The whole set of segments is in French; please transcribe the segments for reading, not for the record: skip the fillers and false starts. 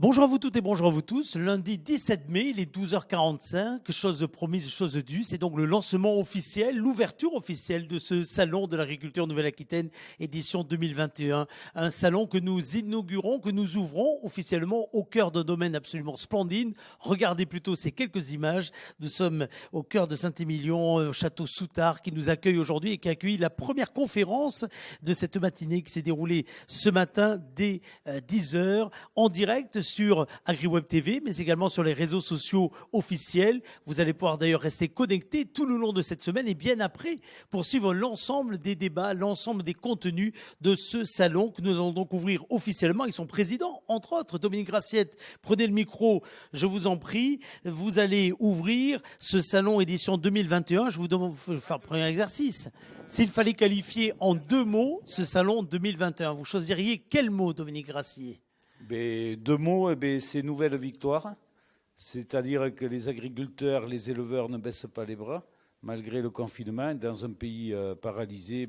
Bonjour à vous toutes et bonjour à vous tous. Lundi 17 mai, il est 12h45. Chose de promise, chose de due. C'est donc le lancement officiel, l'ouverture officielle de ce salon de l'agriculture Nouvelle-Aquitaine, édition 2021. Un salon que nous inaugurons, que nous ouvrons officiellement au cœur d'un domaine absolument splendide. Regardez plutôt ces quelques images. Nous sommes au cœur de Saint-Émilion, au château Soutard, qui nous accueille aujourd'hui et qui a accueilli la première conférence de cette matinée qui s'est déroulée ce matin dès 10h en direct sur AgriWeb TV, mais également sur les réseaux sociaux officiels. Vous allez pouvoir d'ailleurs rester connectés tout le long de cette semaine et bien après pour suivre l'ensemble des débats, l'ensemble des contenus de ce salon que nous allons donc ouvrir officiellement avec son président, entre autres, Dominique Grassiette. Prenez le micro, je vous en prie. Vous allez ouvrir ce salon édition 2021. Je vous demande de faire un premier exercice. S'il fallait qualifier en 2 mots ce salon 2021, vous choisiriez quel mot, Dominique Grassiette? 2 mots, c'est nouvelle victoire. C'est-à-dire que les agriculteurs, les éleveurs ne baissent pas les bras, malgré le confinement. Dans un pays paralysé,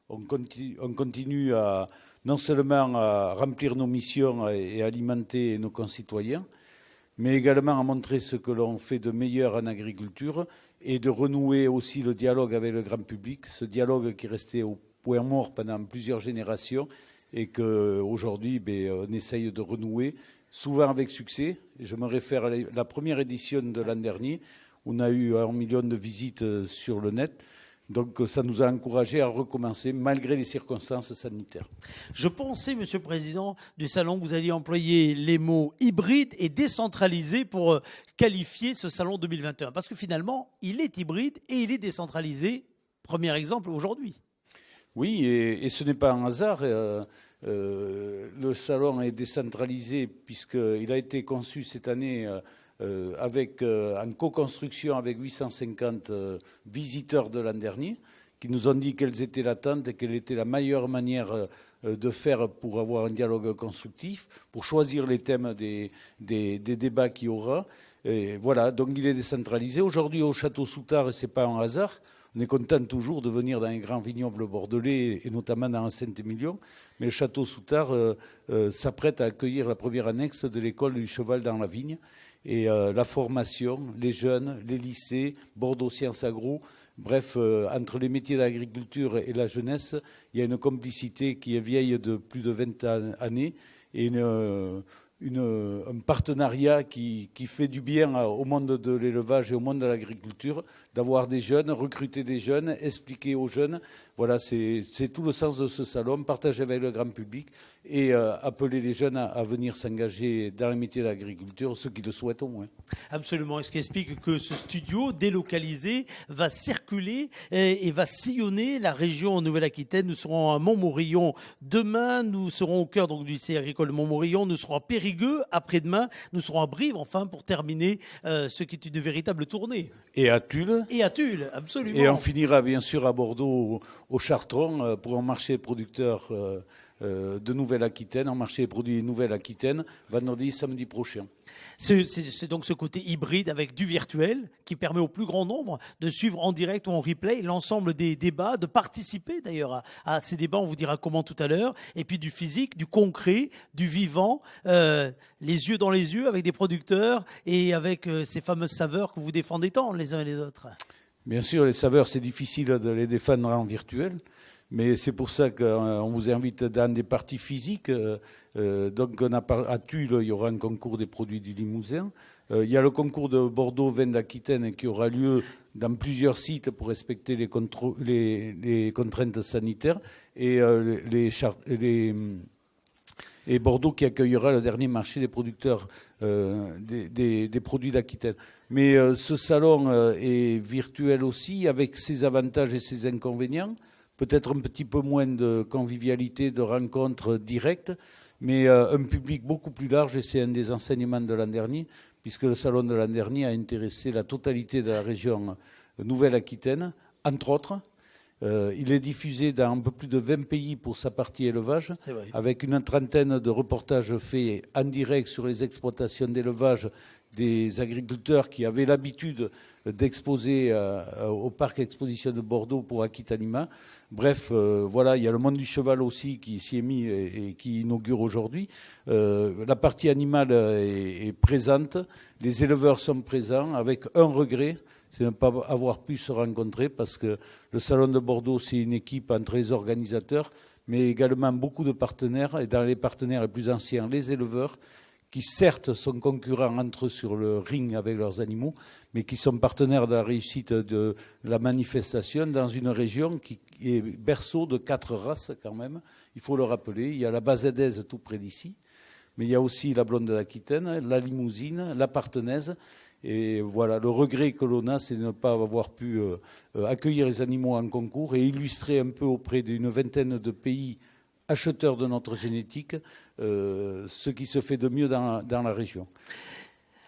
on continue à, non seulement à remplir nos missions et alimenter nos concitoyens, mais également à montrer ce que l'on fait de meilleur en agriculture et de renouer aussi le dialogue avec le grand public, ce dialogue qui est resté au point mort pendant plusieurs générations, et qu'aujourd'hui, on essaye de renouer, souvent avec succès. Je me réfère à la première édition de l'an dernier, où on a eu 1 million de visites sur le net. Donc ça nous a encouragés à recommencer, malgré les circonstances sanitaires. Je pensais, Monsieur le Président du Salon, que vous alliez employer les mots hybride et décentralisé pour qualifier ce Salon 2021. Parce que finalement, il est hybride et il est décentralisé. Premier exemple aujourd'hui. Oui, et ce n'est pas un hasard. Le salon est décentralisé puisqu'il a été conçu cette année en co-construction avec 850 visiteurs de l'an dernier qui nous ont dit quelles étaient l'attente et quelle était la meilleure manière de faire pour avoir un dialogue constructif, pour choisir les thèmes des débats qu'il y aura. Et voilà, donc il est décentralisé. Aujourd'hui, au Château Soutard, et ce n'est pas un hasard, on est content toujours de venir dans les grands vignobles bordelais et notamment dans Saint-Émilion. Mais le Château Soutard s'apprête à accueillir la première annexe de l'école du cheval dans la vigne. Et la formation, les jeunes, les lycées, Bordeaux Sciences Agro, bref, entre les métiers de l'agriculture et la jeunesse, il y a une complicité qui est vieille de plus de 20 années et un partenariat qui fait du bien au monde de l'élevage et au monde de l'agriculture, d'avoir des jeunes, recruter des jeunes, expliquer aux jeunes. Voilà, c'est tout le sens de ce salon, partager avec le grand public et appeler les jeunes à venir s'engager dans les métiers de l'agriculture, ceux qui le souhaitent au moins. Absolument, et ce qui explique que ce studio délocalisé va circuler et va sillonner la région Nouvelle-Aquitaine. Nous serons à Montmorillon demain, nous serons au cœur donc, du lycée agricole de Montmorillon, nous serons à Périgueux après-demain, nous serons à Brive enfin pour terminer ce qui est une véritable tournée. Et à Tulle. Et à Tulle, absolument. Et on finira bien sûr à Bordeaux, au Chartron, pour un marché producteur de Nouvelle-Aquitaine, un marché des produits Nouvelle-Aquitaine, vendredi et samedi prochain. C'est donc ce côté hybride avec du virtuel qui permet au plus grand nombre de suivre en direct ou en replay l'ensemble des débats, de participer d'ailleurs à ces débats, on vous dira comment tout à l'heure, et puis du physique, du concret, du vivant, les yeux dans les yeux avec des producteurs et avec ces fameuses saveurs que vous défendez tant les uns et les autres. Bien sûr, les saveurs, c'est difficile de les défendre en virtuel. Mais c'est pour ça qu'on vous invite dans des parties physiques. Donc à Tulle, il y aura un concours des produits du Limousin. Il y a le concours de Bordeaux vin d'Aquitaine qui aura lieu dans plusieurs sites pour respecter les contraintes sanitaires. Et Bordeaux qui accueillera le dernier marché des producteurs des produits d'Aquitaine. Mais ce salon est virtuel aussi, avec ses avantages et ses inconvénients. Peut-être un petit peu moins de convivialité, de rencontres directes, mais un public beaucoup plus large, et c'est un des enseignements de l'an dernier, puisque le salon de l'an dernier a intéressé la totalité de la région Nouvelle-Aquitaine, entre autres. Il est diffusé dans un peu plus de 20 pays pour sa partie élevage, avec une trentaine de reportages faits en direct sur les exploitations d'élevage des agriculteurs qui avaient l'habitude d'exposer au parc exposition de Bordeaux pour Aquitanima. Bref, voilà, il y a le monde du cheval aussi qui s'y est mis et qui inaugure aujourd'hui. La partie animale est présente, les éleveurs sont présents, avec un regret, c'est de ne pas avoir pu se rencontrer, parce que le Salon de Bordeaux, c'est une équipe entre les organisateurs, mais également beaucoup de partenaires, et dans les partenaires les plus anciens, les éleveurs, qui certes sont concurrents entre eux sur le ring avec leurs animaux, mais qui sont partenaires de la réussite de la manifestation dans une région qui est berceau de 4 races quand même, il faut le rappeler. Il y a la Basédaise tout près d'ici, mais il y a aussi la blonde de l'Aquitaine, la Limousine, la Partenaise. Et voilà, le regret que l'on a, c'est de ne pas avoir pu accueillir les animaux en concours et illustrer un peu auprès d'une vingtaine de pays acheteurs de notre génétique ce qui se fait de mieux dans la région.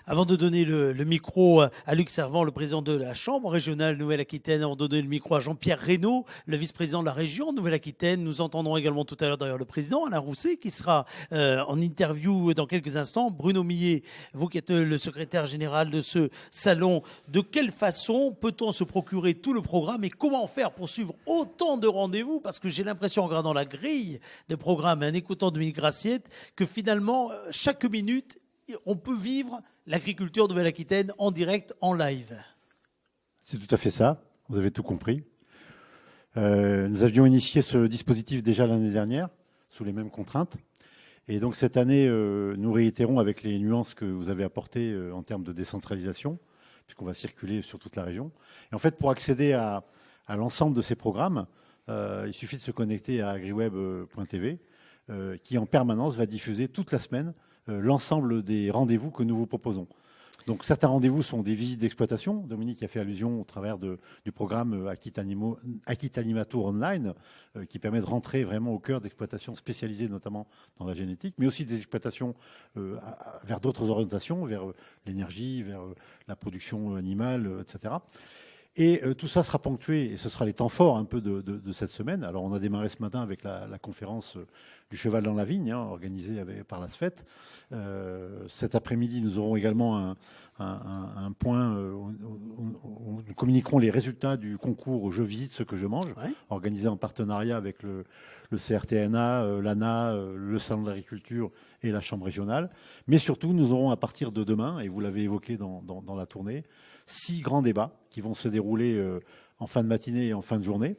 Avant de donner le micro à Luc Servant, le président de la Chambre régionale Nouvelle-Aquitaine, avant de donner le micro à Jean-Pierre Reynaud, le vice-président de la région Nouvelle-Aquitaine, nous entendrons également tout à l'heure d'ailleurs le président Alain Rousset qui sera en interview dans quelques instants. Bruno Millet, vous qui êtes le secrétaire général de ce salon, de quelle façon peut-on se procurer tout le programme et comment faire pour suivre autant de rendez-vous? Parce que j'ai l'impression en regardant la grille de programme et en écoutant Dominique Grassiette que finalement chaque minute on peut vivre l'agriculture de Nouvelle-Aquitaine en direct, en live. C'est tout à fait ça, vous avez tout compris. Nous avions initié ce dispositif déjà l'année dernière, sous les mêmes contraintes. Et donc cette année, nous réitérons avec les nuances que vous avez apportées en termes de décentralisation, puisqu'on va circuler sur toute la région. Et en fait, pour accéder à l'ensemble de ces programmes, il suffit de se connecter à agriweb.tv, qui en permanence va diffuser toute la semaine l'ensemble des rendez-vous que nous vous proposons. Donc certains rendez-vous sont des visites d'exploitation. Dominique a fait allusion au travers du programme Aquitanima Tour Online, qui permet de rentrer vraiment au cœur d'exploitations spécialisées, notamment dans la génétique, mais aussi des exploitations vers d'autres orientations, vers l'énergie, vers la production animale, etc. Et tout ça sera ponctué, et ce sera les temps forts un peu de cette semaine. Alors on a démarré ce matin avec la conférence du cheval dans la vigne, organisée par la SFET. Cet après-midi, nous aurons également un point où nous communiquerons les résultats du concours Je visite ce que je mange, organisé en partenariat avec le CRTNA, l'ANA, le Salon de l'Agriculture et la Chambre régionale. Mais surtout, nous aurons à partir de demain, et vous l'avez évoqué dans la tournée, 6 grands débats qui vont se dérouler en fin de matinée et en fin de journée.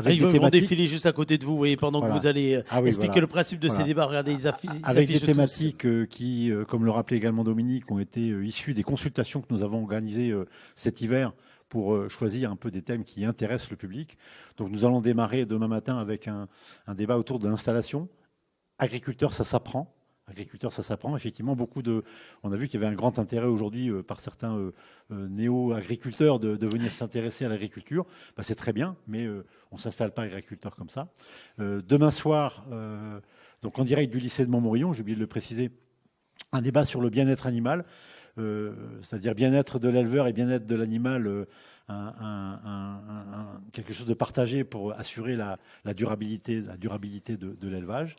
Ils vont défiler juste à côté de vous, voyez, pendant que vous allez expliquer le principe de ces débats. Regardez, ils affichent. Avec des thématiques qui, comme le rappelait également Dominique, ont été issues des consultations que nous avons organisées cet hiver pour choisir un peu des thèmes qui intéressent le public. Donc nous allons démarrer demain matin avec un débat autour de l'installation. Agriculteur, ça s'apprend. Agriculteur, ça s'apprend. Effectivement, on a vu qu'il y avait un grand intérêt aujourd'hui par certains néo-agriculteurs de venir s'intéresser à l'agriculture. C'est très bien, mais on ne s'installe pas agriculteur comme ça. Demain soir, donc en direct du lycée de Montmorillon, j'ai oublié de le préciser, un débat sur le bien-être animal, c'est-à-dire bien-être de l'éleveur et bien-être de l'animal, quelque chose de partagé pour assurer la durabilité de l'élevage.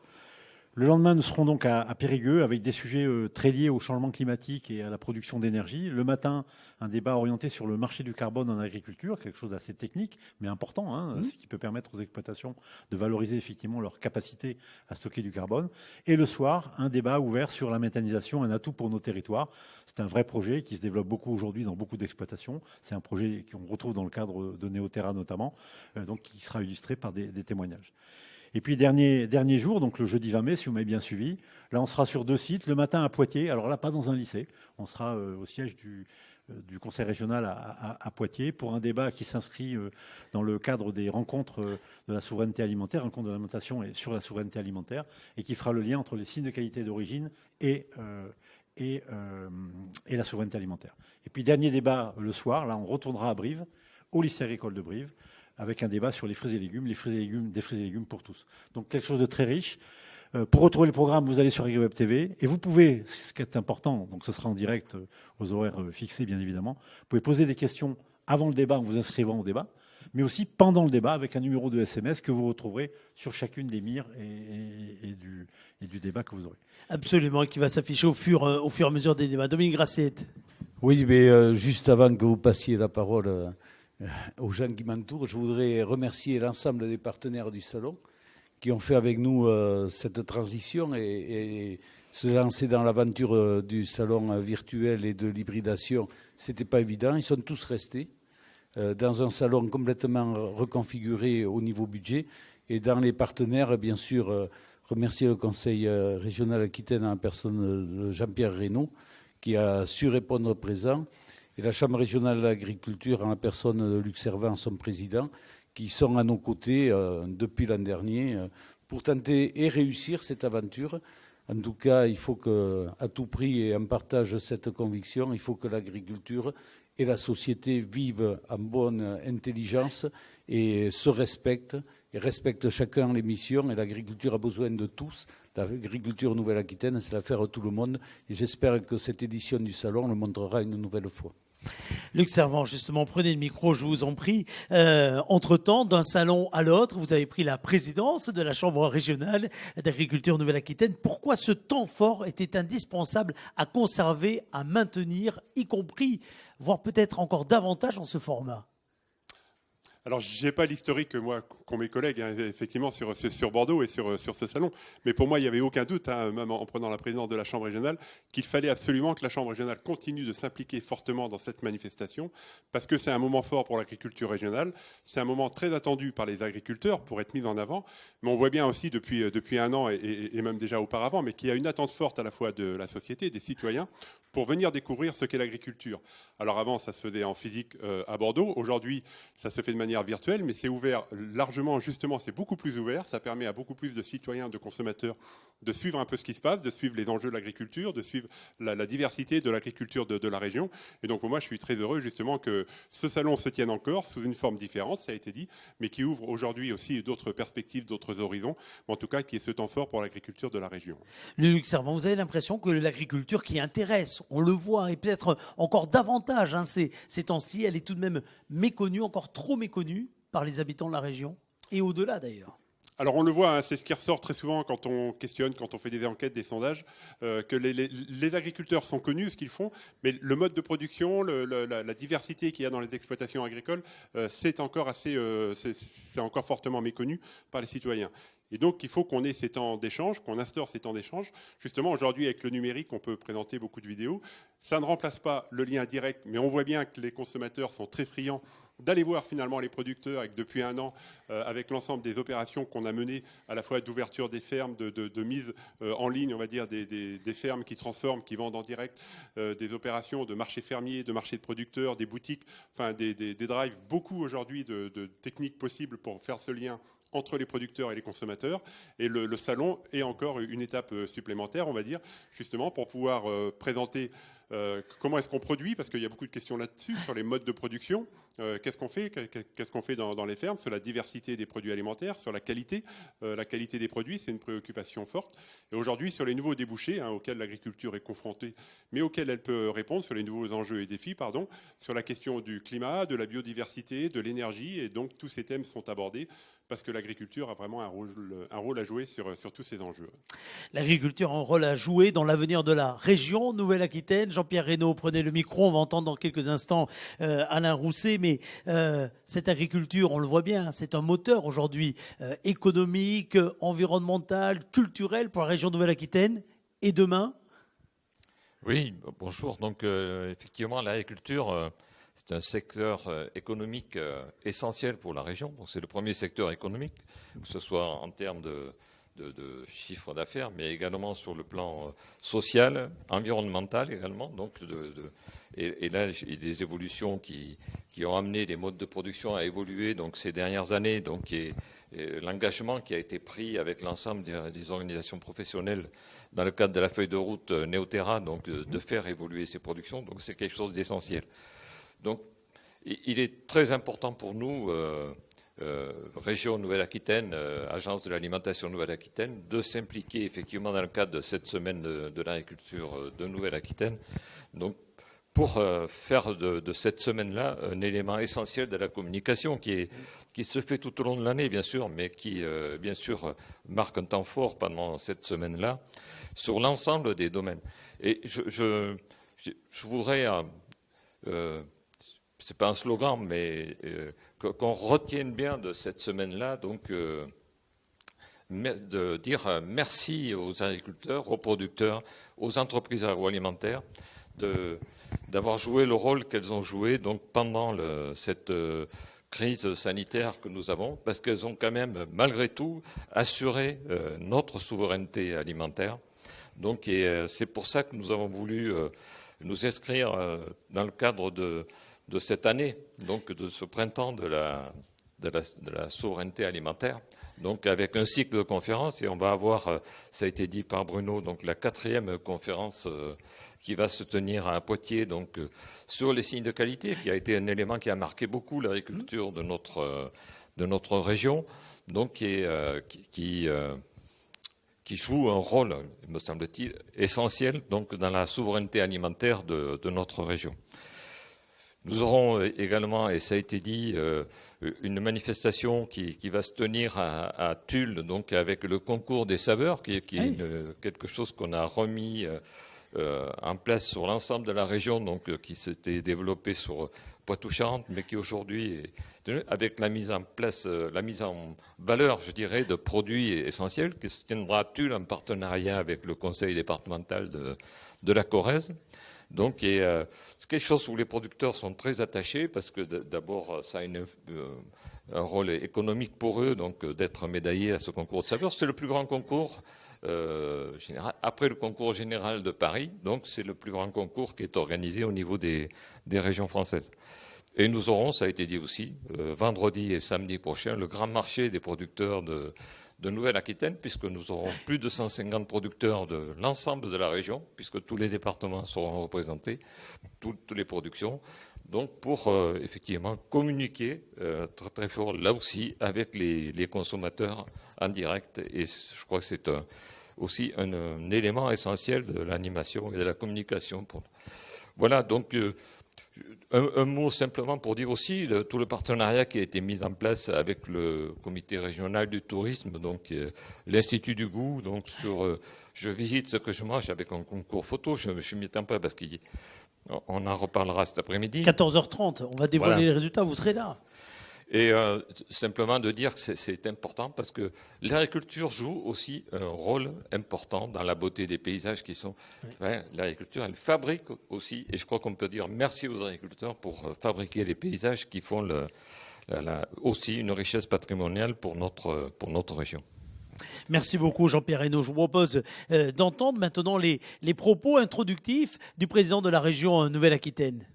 Le lendemain, nous serons donc à Périgueux avec des sujets très liés au changement climatique et à la production d'énergie. Le matin, un débat orienté sur le marché du carbone en agriculture, quelque chose d'assez technique, mais important, ce qui peut permettre aux exploitations de valoriser effectivement leur capacité à stocker du carbone. Et le soir, un débat ouvert sur la méthanisation, un atout pour nos territoires. C'est un vrai projet qui se développe beaucoup aujourd'hui dans beaucoup d'exploitations. C'est un projet qu'on retrouve dans le cadre de Néoterra notamment, donc qui sera illustré par des témoignages. Et puis, dernier jour, donc le jeudi 20 mai, si vous m'avez bien suivi, là, on sera sur 2 sites. Le matin à Poitiers, alors là, pas dans un lycée. On sera au siège du conseil régional à Poitiers pour un débat qui s'inscrit dans le cadre des rencontres de la souveraineté alimentaire, rencontre de l'alimentation et sur la souveraineté alimentaire, et qui fera le lien entre les signes de qualité d'origine et la souveraineté alimentaire. Et puis, dernier débat le soir, là, on retournera à Brive, au lycée agricole de Brive, avec un débat sur les fruits et légumes, des fruits et légumes pour tous. Donc quelque chose de très riche. Pour retrouver le programme, vous allez sur AgriWeb TV et vous pouvez, ce qui est important, donc ce sera en direct aux horaires fixés bien évidemment, vous pouvez poser des questions avant le débat en vous inscrivant au débat. mais aussi pendant le débat avec un numéro de SMS que vous retrouverez sur chacune des mires et du débat que vous aurez. Absolument, et qui va s'afficher au fur et à mesure des débats. Dominique Grassette. Oui, mais juste avant que vous passiez la parole aux gens qui m'entourent, je voudrais remercier l'ensemble des partenaires du salon qui ont fait avec nous cette transition et se lancer dans l'aventure du salon virtuel et de l'hybridation. C'était pas évident. Ils sont tous restés dans un salon complètement reconfiguré au niveau budget. Et dans les partenaires, bien sûr, remercier le Conseil régional Aquitaine en personne de Jean-Pierre Reynaud, qui a su répondre présent, et la Chambre régionale de l'agriculture en la personne de Luc Servan, son président, qui sont à nos côtés depuis l'an dernier pour tenter et réussir cette aventure. En tout cas, il faut qu'à tout prix, et on partage cette conviction, il faut que l'agriculture et la société vivent en bonne intelligence et se respectent, et respectent chacun les missions. Et l'agriculture a besoin de tous. L'agriculture Nouvelle-Aquitaine, c'est l'affaire de tout le monde. Et j'espère que cette édition du salon le montrera une nouvelle fois. Luc Servan, justement, prenez le micro, je vous en prie. Entre-temps, d'un salon à l'autre, vous avez pris la présidence de la Chambre régionale d'agriculture Nouvelle-Aquitaine. Pourquoi ce temps fort était indispensable à conserver, à maintenir, y compris, voire peut-être encore davantage en ce format ? Alors, je n'ai pas l'historique moi qu'ont mes collègues, hein, effectivement, sur Bordeaux et sur ce salon. Mais pour moi, il n'y avait aucun doute, hein, même en prenant la présidence de la Chambre régionale, qu'il fallait absolument que la Chambre régionale continue de s'impliquer fortement dans cette manifestation, parce que c'est un moment fort pour l'agriculture régionale. C'est un moment très attendu par les agriculteurs pour être mis en avant. Mais on voit bien aussi depuis un an et même déjà auparavant, mais qu'il y a une attente forte à la fois de la société, des citoyens, pour venir découvrir ce qu'est l'agriculture. Alors avant, ça se faisait en physique à Bordeaux. Aujourd'hui, ça se fait de manière virtuelle, mais c'est ouvert largement, justement, c'est beaucoup plus ouvert. Ça permet à beaucoup plus de citoyens, de consommateurs de suivre un peu ce qui se passe, de suivre les enjeux de l'agriculture, de suivre la diversité de l'agriculture de la région. Et donc pour moi, je suis très heureux justement que ce salon se tienne encore sous une forme différente, ça a été dit, mais qui ouvre aujourd'hui aussi d'autres perspectives, d'autres horizons, mais en tout cas qui est ce temps fort pour l'agriculture de la région. Luc Servan, vous avez l'impression que l'agriculture qui intéresse, on le voit, et peut-être encore davantage, hein, ces temps-ci, elle est tout de même méconnue, encore trop méconnue par les habitants de la région, et au-delà d'ailleurs. Alors on le voit, hein, c'est ce qui ressort très souvent quand on questionne, quand on fait des enquêtes, des sondages, que les agriculteurs sont connus, ce qu'ils font, mais le mode de production, la diversité qu'il y a dans les exploitations agricoles, c'est encore fortement méconnu par les citoyens. Et donc, il faut qu'on ait ces temps d'échange, qu'on instaure ces temps d'échange. Justement, aujourd'hui, avec le numérique, on peut présenter beaucoup de vidéos. Ça ne remplace pas le lien direct, mais on voit bien que les consommateurs sont très friands d'aller voir finalement les producteurs et que depuis un an, avec l'ensemble des opérations qu'on a menées, à la fois d'ouverture des fermes, de mise en ligne, on va dire, des fermes qui transforment, qui vendent en direct, des opérations de marché fermier, de marché de producteurs, des boutiques, enfin des drives, beaucoup aujourd'hui de techniques possibles pour faire ce lien entre les producteurs et les consommateurs. Et le salon est encore une étape supplémentaire, on va dire, justement pour pouvoir présenter comment est-ce qu'on produit, parce qu'il y a beaucoup de questions là-dessus, sur les modes de production. Qu'est-ce qu'on fait dans les fermes, sur la diversité des produits alimentaires, sur la qualité des produits, c'est une préoccupation forte. Et aujourd'hui, sur les nouveaux débouchés auxquels l'agriculture est confrontée, mais auxquels elle peut répondre, sur les nouveaux enjeux et défis, sur la question du climat, de la biodiversité, de l'énergie, et donc tous ces thèmes sont abordés parce que l'agriculture a vraiment un rôle à jouer sur tous ces enjeux. L'agriculture a un rôle à jouer dans l'avenir de la région Nouvelle-Aquitaine. Jean-Pierre Reynaud, prenez le micro, on va entendre dans quelques instants Alain Rousset, mais cette agriculture, on le voit bien, c'est un moteur aujourd'hui économique, environnemental, culturel pour la région Nouvelle-Aquitaine. Et demain ? Oui, bonjour. Donc effectivement, l'agriculture, c'est un secteur économique essentiel pour la région. Donc c'est le premier secteur économique, que ce soit en termes de chiffre d'affaires, mais également sur le plan social, environnemental également. Donc et là, il y a des évolutions qui ont amené les modes de production à évoluer donc, ces dernières années. Donc, et l'engagement qui a été pris avec l'ensemble des organisations professionnelles dans le cadre de la feuille de route Néoterra, donc de faire évoluer ces productions. Donc, c'est quelque chose d'essentiel. Donc, il est très important pour nous, Région Nouvelle-Aquitaine, Agence de l'alimentation Nouvelle-Aquitaine, de s'impliquer effectivement dans le cadre de cette semaine de l'agriculture de Nouvelle-Aquitaine. Donc, pour faire de cette semaine-là un élément essentiel de la communication qui se fait tout au long de l'année, bien sûr, mais qui, bien sûr, marque un temps fort pendant cette semaine-là sur l'ensemble des domaines. Et je voudrais, c'est pas un slogan, mais qu'on retienne bien de cette semaine-là, donc de dire merci aux agriculteurs, aux producteurs, aux entreprises agroalimentaires d'avoir joué le rôle qu'elles ont joué donc pendant cette crise sanitaire que nous avons, parce qu'elles ont quand même, malgré tout, assuré notre souveraineté alimentaire. Donc, c'est pour ça que nous avons voulu nous inscrire dans le cadre de cette année, donc de ce printemps de la souveraineté alimentaire, donc avec un cycle de conférences, et on va avoir, ça a été dit par Bruno, donc la 4e conférence qui va se tenir à Poitiers, donc sur les signes de qualité, qui a été un élément qui a marqué beaucoup l'agriculture de notre région, donc qui joue un rôle, me semble-t-il, essentiel donc dans la souveraineté alimentaire de notre région. Nous aurons également, et ça a été dit, une manifestation qui va se tenir à Tulle, donc avec le concours des saveurs, qui est quelque chose qu'on a remis en place sur l'ensemble de la région, donc qui s'était développé sur Poitou-Charentes, mais qui aujourd'hui est avec la mise en place, la mise en valeur, je dirais, de produits essentiels, qui se tiendra à Tulle en partenariat avec le conseil départemental de la Corrèze. Donc, c'est quelque chose où les producteurs sont très attachés parce que d'abord, ça a un rôle économique pour eux, donc d'être médaillés à ce concours de saveurs. C'est le plus grand concours général, après le concours général de Paris. Donc, c'est le plus grand concours qui est organisé au niveau des régions françaises. Et nous aurons, ça a été dit aussi, vendredi et samedi prochain, le grand marché des producteurs de Nouvelle-Aquitaine, puisque nous aurons plus de 150 producteurs de l'ensemble de la région, puisque tous les départements seront représentés, toutes les productions, donc pour effectivement communiquer très très fort là aussi avec les consommateurs en direct. Et je crois que c'est aussi un élément essentiel de l'animation et de la communication. Voilà, donc un mot simplement pour dire aussi tout le partenariat qui a été mis en place avec le comité régional du tourisme, donc l'Institut du goût, donc sur je visite ce que je mange avec un concours photo, je ne m'y attends pas parce qu'on en reparlera cet après-midi. 14h30, on va dévoiler les résultats, vous serez là. Et simplement de dire que c'est important parce que l'agriculture joue aussi un rôle important dans la beauté des paysages qui sont... Oui. Enfin, l'agriculture, elle fabrique aussi, et je crois qu'on peut dire merci aux agriculteurs pour fabriquer les paysages qui font aussi une richesse patrimoniale pour notre région. Merci beaucoup Jean-Pierre Hesnaut. Je vous propose d'entendre maintenant les propos introductifs du président de la région Nouvelle-Aquitaine.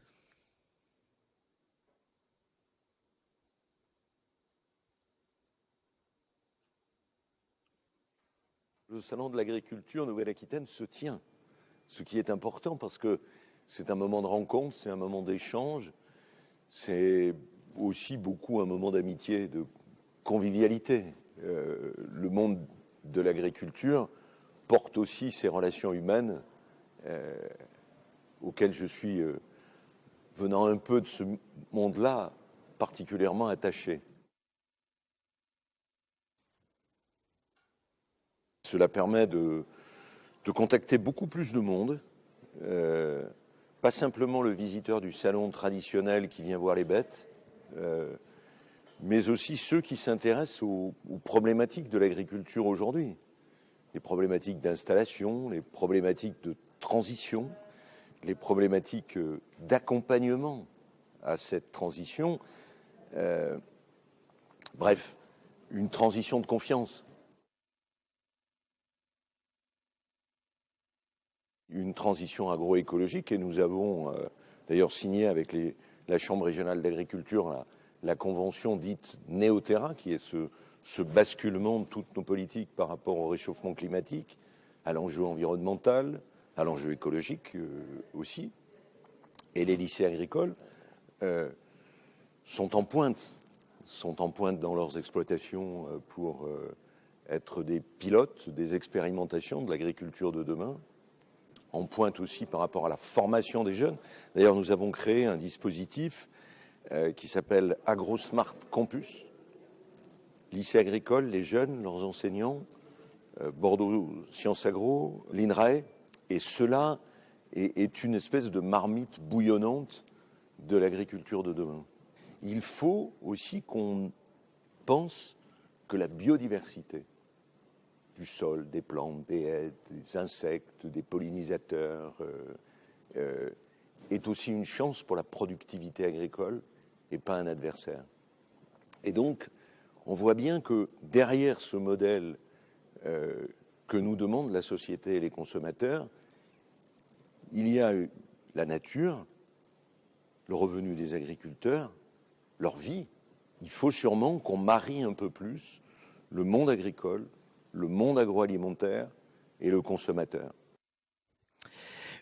Le salon de l'agriculture Nouvelle-Aquitaine se tient, ce qui est important parce que c'est un moment de rencontre, c'est un moment d'échange, c'est aussi beaucoup un moment d'amitié, de convivialité. Le monde de l'agriculture porte aussi ces relations humaines auxquelles je suis, venant un peu de ce monde-là, particulièrement attaché. Cela permet de contacter beaucoup plus de monde, pas simplement le visiteur du salon traditionnel qui vient voir les bêtes, mais aussi ceux qui s'intéressent aux problématiques de l'agriculture aujourd'hui, les problématiques d'installation, les problématiques de transition, les problématiques d'accompagnement à cette transition, bref, une transition de confiance. Une transition agroécologique, et nous avons d'ailleurs signé avec la Chambre régionale d'agriculture la convention dite Néoterra, qui est ce basculement de toutes nos politiques par rapport au réchauffement climatique, à l'enjeu environnemental, à l'enjeu écologique aussi. Et les lycées agricoles sont en pointe dans leurs exploitations pour être des pilotes, des expérimentations de l'agriculture de demain. en pointe aussi par rapport à la formation des jeunes. D'ailleurs, nous avons créé un dispositif qui s'appelle AgroSmart Campus. Lycée agricole, les jeunes, leurs enseignants, Bordeaux Sciences Agro, l'INRAE, et cela est une espèce de marmite bouillonnante de l'agriculture de demain. Il faut aussi qu'on pense que la biodiversité du sol, des plantes, des haies, des insectes, des pollinisateurs, est aussi une chance pour la productivité agricole et pas un adversaire. Et donc, on voit bien que derrière ce modèle que nous demandent la société et les consommateurs, il y a la nature, le revenu des agriculteurs, leur vie. Il faut sûrement qu'on marie un peu plus le monde agricole, le monde agroalimentaire et le consommateur.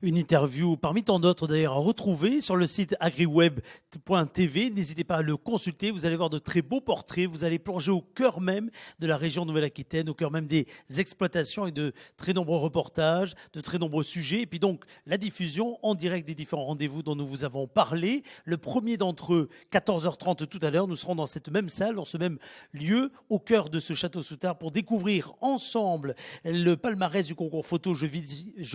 Une interview parmi tant d'autres d'ailleurs à retrouver sur le site agriweb.tv. N'hésitez pas à le consulter, vous allez voir de très beaux portraits, vous allez plonger au cœur même de la région Nouvelle-Aquitaine, au cœur même des exploitations et de très nombreux reportages, de très nombreux sujets. Et puis donc la diffusion en direct des différents rendez-vous dont nous vous avons parlé. Le premier d'entre eux, 14h30 tout à l'heure, nous serons dans cette même salle, dans ce même lieu, au cœur de ce château Soutard pour découvrir ensemble le palmarès du concours photo Je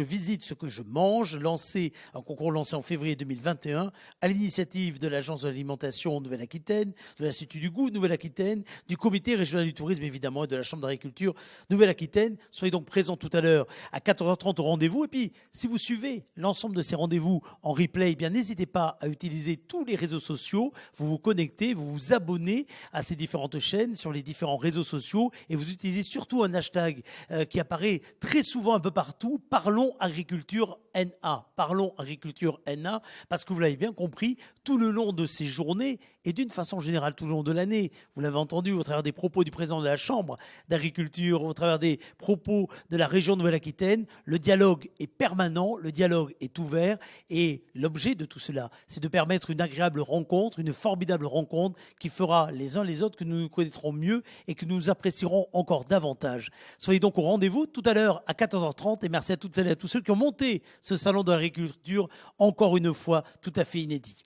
visite ce que je mange. Un concours lancé en février 2021 à l'initiative de l'Agence de l'alimentation Nouvelle-Aquitaine, de l'Institut du goût Nouvelle-Aquitaine, du Comité régional du tourisme évidemment et de la Chambre d'agriculture Nouvelle-Aquitaine. Soyez donc présents tout à l'heure à 14h30 au rendez-vous. Et puis, si vous suivez l'ensemble de ces rendez-vous en replay, eh bien n'hésitez pas à utiliser tous les réseaux sociaux. Vous vous connectez, vous vous abonnez à ces différentes chaînes sur les différents réseaux sociaux et vous utilisez surtout un hashtag qui apparaît très souvent un peu partout. Parlons agriculture NA. Parlons agriculture NA, parce que vous l'avez bien compris, tout le long de ces journées et d'une façon générale tout le long de l'année, vous l'avez entendu au travers des propos du président de la Chambre d'agriculture, au travers des propos de la région Nouvelle-Aquitaine, le dialogue est permanent, le dialogue est ouvert et l'objet de tout cela, c'est de permettre une agréable rencontre, une formidable rencontre qui fera les uns les autres que nous nous connaîtrons mieux et que nous apprécierons encore davantage. Soyez donc au rendez-vous tout à l'heure à 14h30 et merci à toutes celles et à tous ceux qui ont monté ce salon de l'agriculture, encore une fois tout à fait inédit.